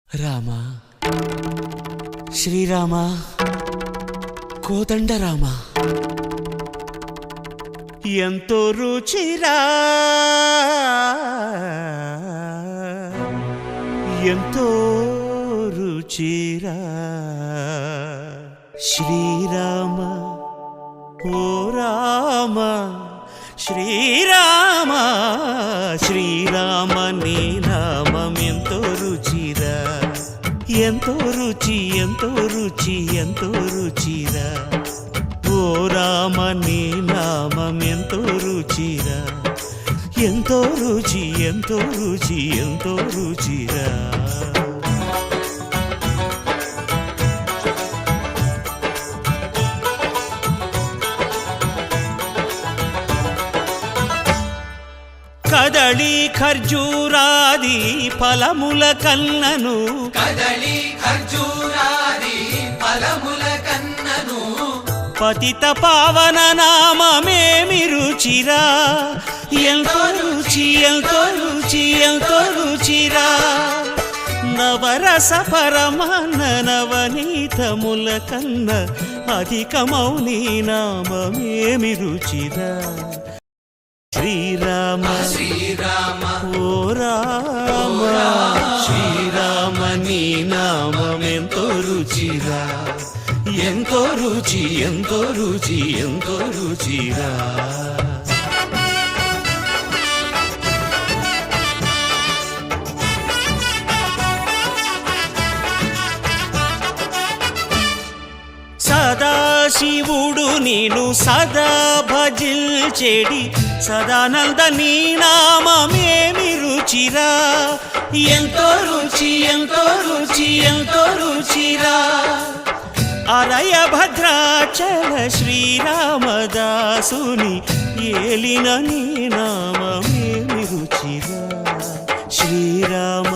రామ శ్రీరామ కోదండ రామ ఎంతో రుచిరా ఎంతో రుచిరా శ్రీరామ ఓ రామ శ్రీరామ శ్రీరామ నీ నామం ఎంతో రుచిరా ఎంతో రుచి ఎంతో రుచి ఎంతో రుచిరా ఓ రామ నీ నామం ఎంతో రుచిరా ఎంతో రుచి ఎంతో రుచి ఎంతో రుచిరా కదళి ఖర్జూరాది ఫలముల కన్నను కదళి ఖర్జూరాది ఫలముల కన్నను పతిత పావన నామమేమి రుచిరా ఎంతో రుచి ఎంతో రుచి ఎంతో రుచిరా నవరస పరమాన్న నవనీతముల కన్న అధికమౌని నామమేమి రుచిరా శ్రీరామ శ్రీరామ ఓ రామ శ్రీరామ నీ నామం ఎంతో రుచిరా ఎంతో రుచి ఎంతో రుచి ఎంతో రుచిరా సదాశివుడు నేను సదా భజిల్చెడి సదానంద నీ నామమేమి రుచిరా ఎంతో రుచి ఎంతో రుచి ఎంతో రుచిరా అరయ భద్రాచల శ్రీరామదాసుని ఏలిన నీ నామమేమి రుచిరా శ్రీరామ